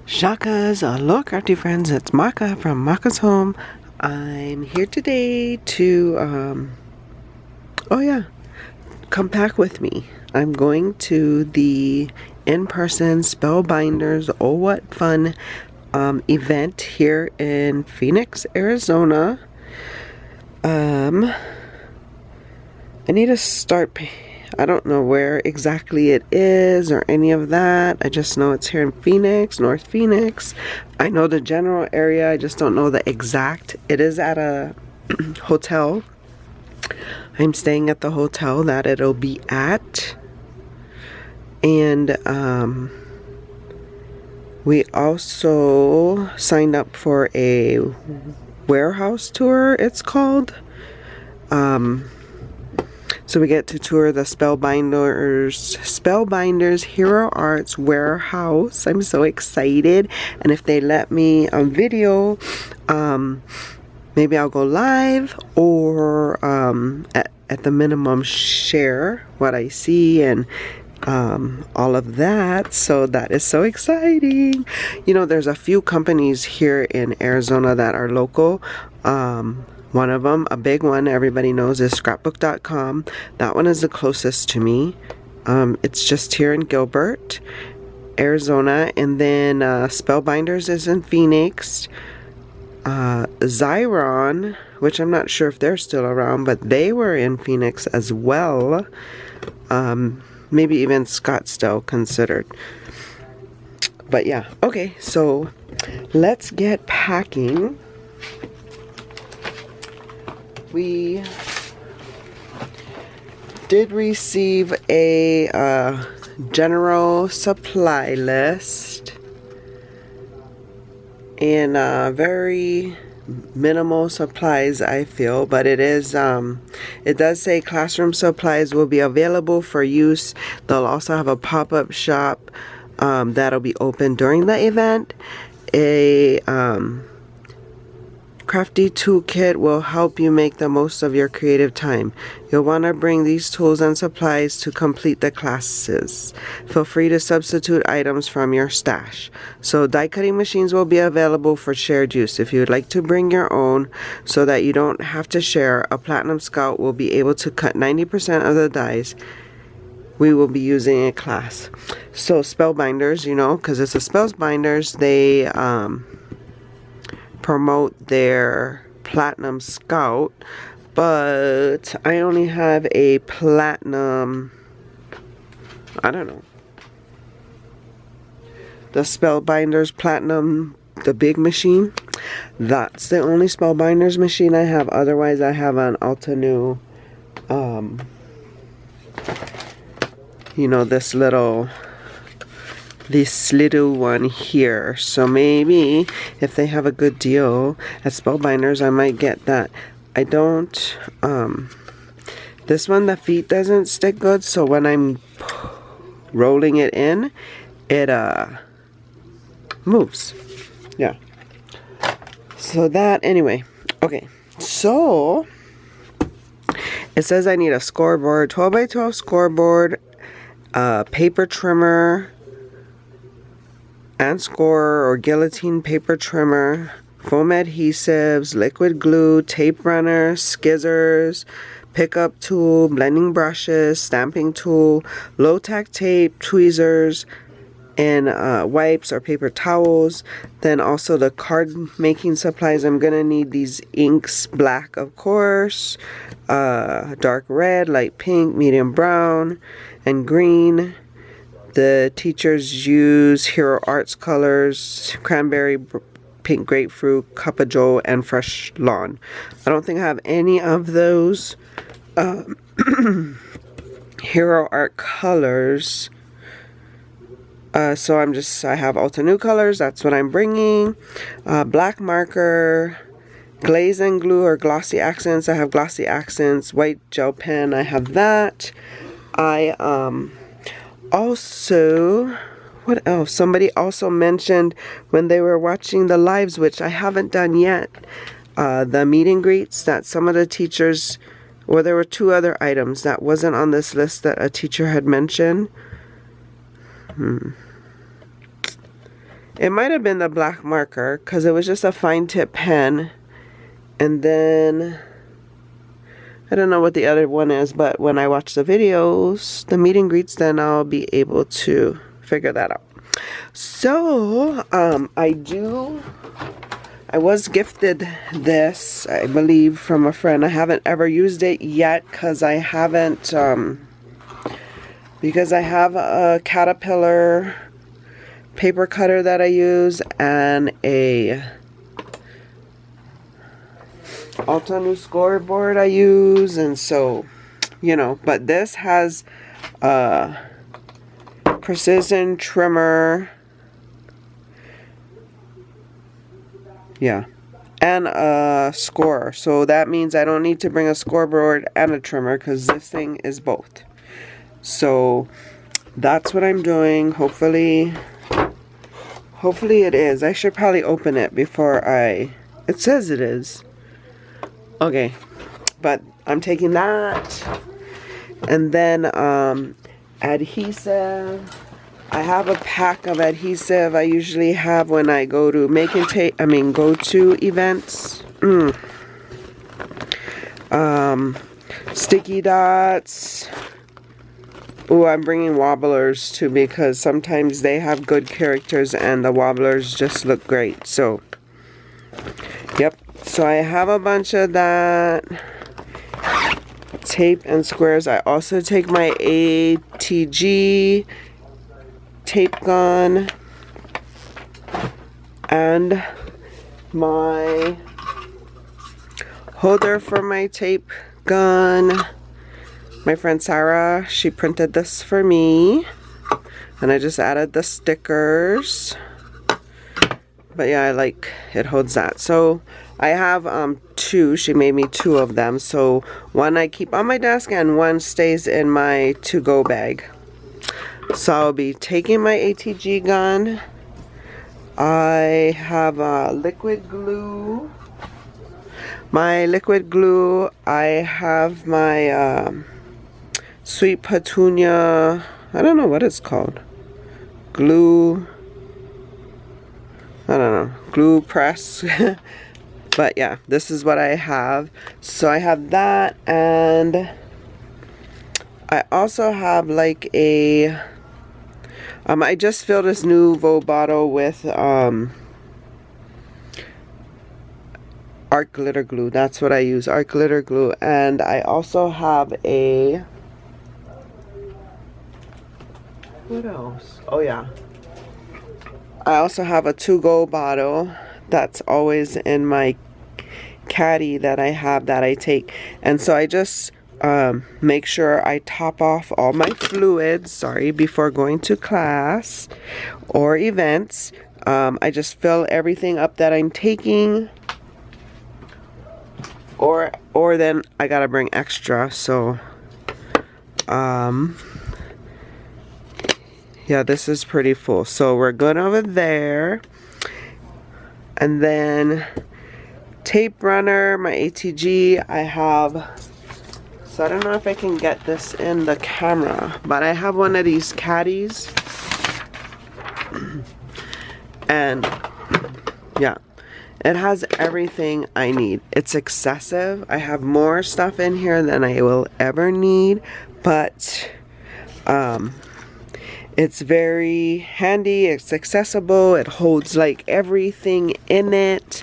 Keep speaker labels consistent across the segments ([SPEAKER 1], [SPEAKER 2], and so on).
[SPEAKER 1] Shakas, aloha crafty friends, it's Maka from Makaz Home. I'm here today to, come back with me. I'm going to the in-person Spellbinders, oh what fun, event here in Phoenix, Arizona. I need to start, I don't know where exactly it is or any of that. I just know it's here in Phoenix, North Phoenix. I know the general area, I just don't know the exact. It is at a hotel. I'm staying at the hotel that it'll be at. And we also signed up for a warehouse tour, it's called. So we get to tour the Spellbinders Hero Arts warehouse. I'm so excited. And if they let me on video, maybe I'll go live or at the minimum share what I see and all of that. So that is so exciting. You know, there's a few companies here in Arizona that are local. One of them, a big one everybody knows, is scrapbook.com. That one is the closest to me. It's just here in Gilbert, Arizona. And then Spellbinders is in Phoenix. Xiron, which I'm not sure if they're still around, but they were in Phoenix as well. Maybe even Scottsdale considered. But yeah, okay, so let's get packing. We did receive a general supply list and very minimal supplies, I feel, but it is it does say classroom supplies will be available for use. They'll also have a pop-up shop that'll be open during the event. A crafty toolkit will help you make the most of your creative time. You'll want to bring these tools and supplies to complete the classes. Feel free to substitute items from your stash. So die cutting machines will be available for shared use. If you would like to bring your own so that you don't have to share, a Platinum Scout will be able to cut 90% of the dies we will be using in class. So Spellbinders, you know, because it's a Spellbinders, they promote their Platinum Scout, but I only have a Platinum, I don't know, the Spellbinders Platinum, the big machine. That's the only Spellbinders machine I have. Otherwise I have an Altenew, you know, this little one here. So maybe if they have a good deal at Spellbinders, I might get that. I don't, this one, the feet doesn't stick good, so when I'm rolling it in, it moves. Yeah. So that, anyway. Okay. So it says I need a scoreboard, 12 by 12 scoreboard, paper trimmer, and scorer or guillotine paper trimmer, foam adhesives, liquid glue, tape runner, scissors, pickup tool, blending brushes, stamping tool, low-tack tape, tweezers, and wipes or paper towels. Then also the card making supplies. I'm gonna need these inks, black of course, dark red, light pink, medium brown, and green. The teachers use Hero Arts colors, cranberry, pink grapefruit, cup of joe, and fresh lawn. I don't think I have any of those Hero Art colors. So I have Altenew colors, that's what I'm bringing. Black marker, glaze and glue or glossy accents, I have glossy accents. White gel pen, I have that. I also, what else? Somebody also mentioned when they were watching the lives, which I haven't done yet, the meet and greets that some of the teachers, well, there were two other items that wasn't on this list that a teacher had mentioned. It might have been the black marker because it was just a fine tip pen. And then I don't know what the other one is, but when I watch the videos, the meet and greets, then I'll be able to figure that out. So, I was gifted this, I believe, from a friend. I haven't ever used it yet because I haven't, because I have a Caterpillar paper cutter that I use and a Alta scoreboard I use, and so, you know, but this has a precision trimmer, yeah, and a scorer, so that means I don't need to bring a scoreboard and a trimmer because this thing is both. So that's what I'm doing. Hopefully it is. I should probably open it before it says it is. Okay, but I'm taking that. And then adhesive. I have a pack of adhesive I usually have when I go to go to events. Sticky dots. Oh, I'm bringing wobblers too because sometimes they have good characters and the wobblers just look great. So, yep. So I have a bunch of that. Tape and squares. I also take my ATG tape gun and my holder for my tape gun. My friend Sarah, she printed this for me and I just added the stickers. But yeah, it holds that. So I have two. She made me two of them. So one I keep on my desk and one stays in my to-go bag. So I'll be taking my ATG gun. I have liquid glue. My liquid glue. I have my sweet petunia. I don't know what it's called. Glue. I don't know, glue press. But yeah, this is what I have. So I have that, and I also have like a I just filled this Nouveau bottle with art glitter glue. That's what I use, art glitter glue. And I also have a, what else? Oh yeah, I also have a to-go bottle that's always in my caddy that I have that I take. And so I just make sure I top off all my fluids, before going to class or events. I just fill everything up that I'm taking. Or then I gotta bring extra. So yeah, this is pretty full. So we're good over there. And then tape runner, my ATG, I have, so I don't know if I can get this in the camera, but I have one of these caddies. And yeah, it has everything I need. It's excessive. I have more stuff in here than I will ever need, but it's very handy, it's accessible, it holds like everything in it.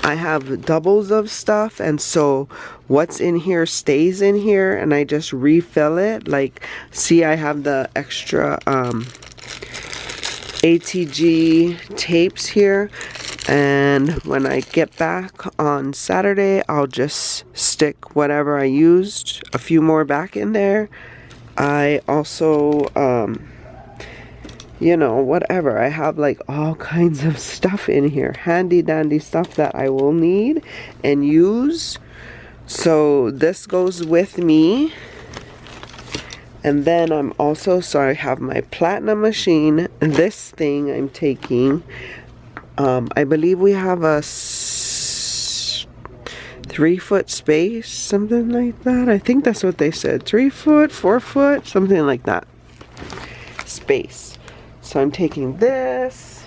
[SPEAKER 1] I have doubles of stuff, and so what's in here stays in here, and I just refill it. Like, see, I have the extra ATG tapes here, and when I get back on Saturday, I'll just stick whatever I used, a few more back in there. I also you know, whatever. I have like all kinds of stuff in here. Handy dandy stuff that I will need and use. So this goes with me. And then I'm also, so I have my platinum machine. This thing I'm taking. I believe we have a 3-foot space, something like that. I think that's what they said. 3 foot, 4 foot, something like that. Space. So I'm taking this.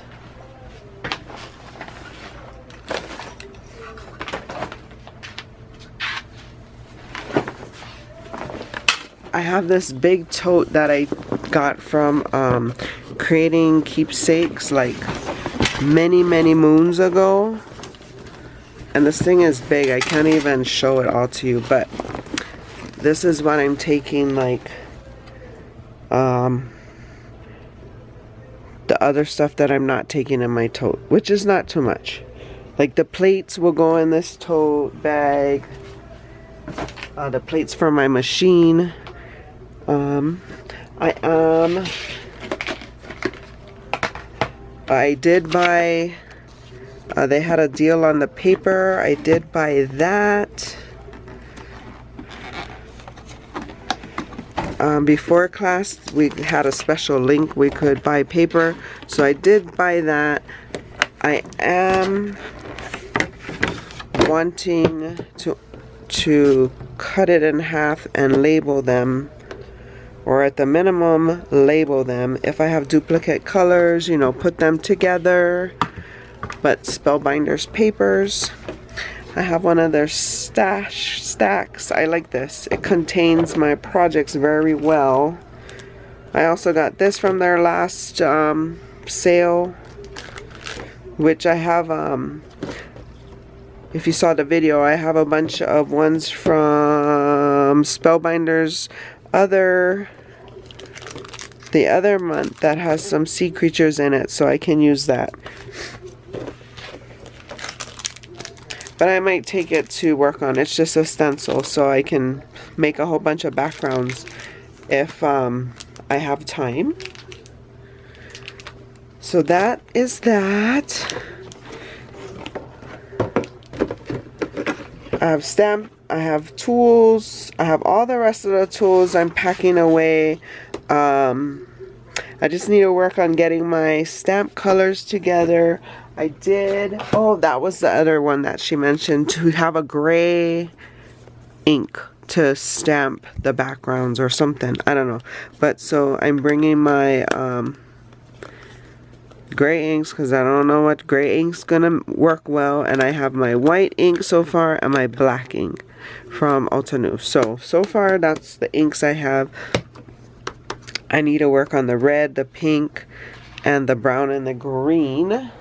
[SPEAKER 1] I have this big tote that I got from Creating Keepsakes like many moons ago. And this thing is big. I can't even show it all to you, but this is what I'm taking, like the other stuff that I'm not taking in my tote, which is not too much. Like the plates will go in this tote bag. The plates for my machine. I did buy, they had a deal on the paper. I did buy that. Before class, we had a special link. We could buy paper. So I did buy that. I am wanting to cut it in half and label them, or at the minimum label them. If I have duplicate colors, you know, put them together. But Spellbinders papers, I have one of their stacks. I like this. It contains my projects very well. I also got this from their last sale, which I have, if you saw the video, I have a bunch of ones from Spellbinders the other month that has some sea creatures in it, so I can use that. But I might take it to work on. It's just a stencil, so I can make a whole bunch of backgrounds if I have time. So that is that. I have stamp, I have tools, I have all the rest of the tools I'm packing away. I just need to work on getting my stamp colors together. I did, oh, that was the other one that she mentioned, to have a gray ink to stamp the backgrounds or something. I don't know. But so I'm bringing my gray inks because I don't know what gray ink's gonna work well. And I have my white ink so far and my black ink from Altenew. So far that's the inks I have. I need to work on the red, the pink, and the brown and the green.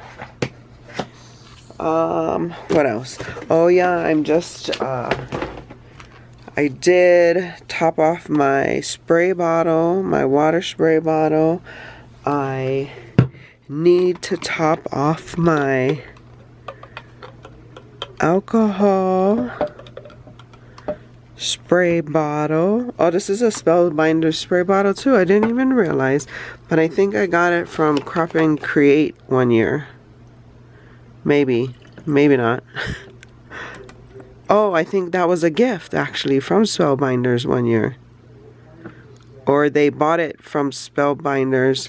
[SPEAKER 1] What else? Oh yeah, I'm just, I did top off my spray bottle, my water spray bottle. I need to top off my alcohol spray bottle. Oh, this is a Spellbinders spray bottle too. I didn't even realize, but I think I got it from Crop and Create one year. Maybe not. Oh, I think that was a gift actually from Spellbinders one year. Or they bought it from Spellbinders.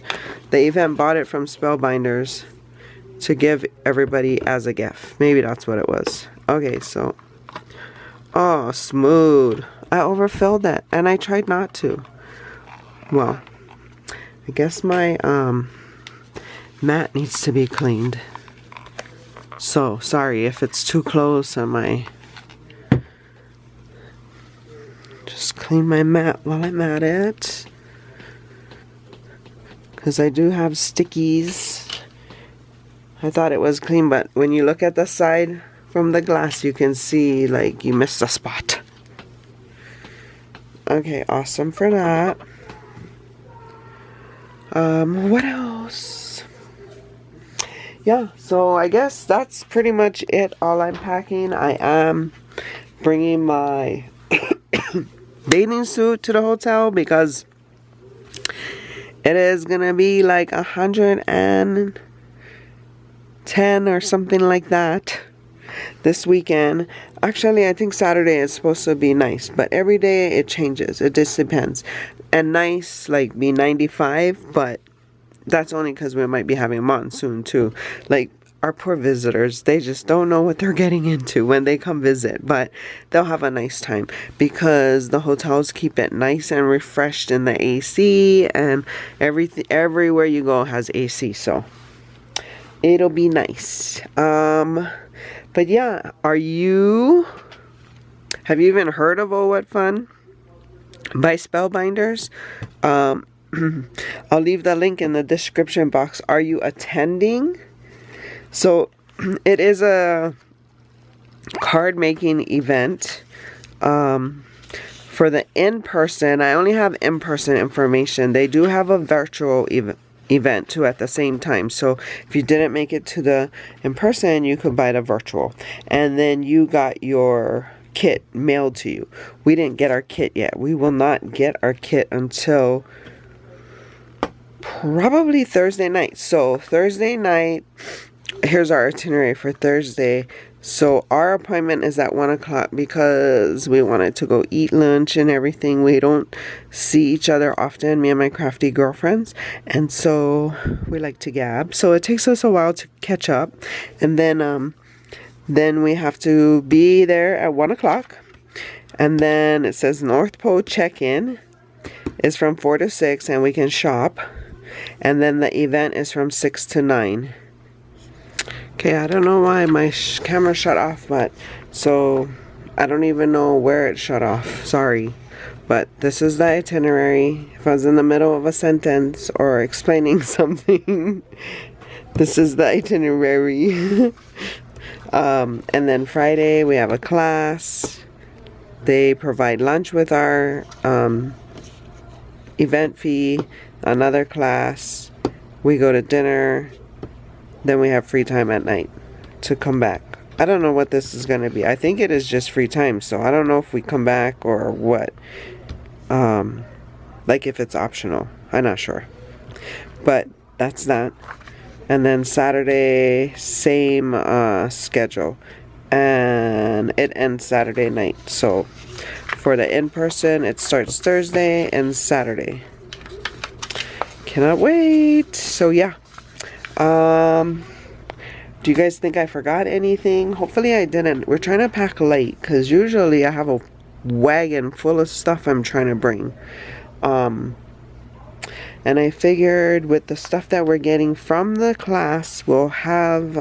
[SPEAKER 1] They even bought it from Spellbinders to give everybody as a gift. Maybe that's what it was. Okay, so. Oh, smooth. I overfilled that and I tried not to. Well, I guess my mat needs to be cleaned. So, sorry if it's too close on my... Just clean my mat while I'm at it. Because I do have stickies. I thought it was clean, but when you look at the side from the glass, you can see, like, you missed a spot. Okay, awesome for that. What else? Yeah, so I guess that's pretty much it, all I'm packing. I am bringing my bathing suit to the hotel because it is gonna be like 110 or something like that this weekend. Actually, I think Saturday is supposed to be nice, but every day it changes. It just depends. And nice, like, be 95, but that's only because we might be having a monsoon too. Like, our poor visitors, they just don't know what they're getting into when they come visit, but they'll have a nice time because the hotels keep it nice and refreshed in the AC, and everything everywhere you go has AC, so it'll be nice. But yeah, have you even heard of Oh What Fun? by Spellbinders. I'll leave the link in the description box. Are you attending? So it is a card making event. For the in-person, I only have in-person information. They do have a virtual event too at the same time. So if you didn't make it to the in-person, you could buy the virtual. And then you got your kit mailed to you. We didn't get our kit yet. We will not get our kit until probably Thursday night. So Thursday night, here's our itinerary for Thursday. So our appointment is at 1 o'clock because we wanted to go eat lunch and everything. We don't see each other often, me and my crafty girlfriends. And so we like to gab. So it takes us a while to catch up. And then we have to be there at 1 o'clock. And then it says North Pole check-in is from 4 to 6 and we can shop. And then the event is from 6 to 9. Okay, I don't know why my camera shut off, but so I don't even know where it shut off. Sorry. But this is the itinerary. If I was in the middle of a sentence or explaining something, this is the itinerary. And then Friday we have a class. They provide lunch with our event fee, another class. We go to dinner. Then we have free time at night to come back. I don't know what this is going to be. I think it is just free time. So I don't know if we come back or what. Like if it's optional. I'm not sure. But that's that. And then Saturday, same schedule. And it ends Saturday night. So for the in-person, it starts Thursday and Saturday. Cannot wait. So yeah. Do you guys think I forgot anything? Hopefully I didn't. We're trying to pack light because usually I have a wagon full of stuff I'm trying to bring. And I figured with the stuff that we're getting from the class, we'll have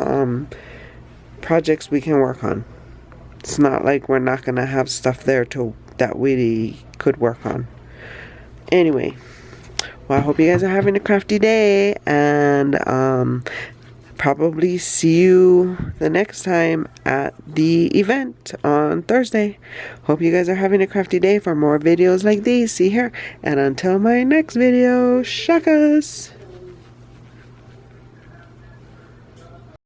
[SPEAKER 1] projects we can work on. It's not like we're not going to have stuff there that we could work on. Anyway. Well, I hope you guys are having a crafty day, and probably see you the next time at the event on Thursday. Hope you guys are having a crafty day. For more videos like these, see here. And until my next video, shakas!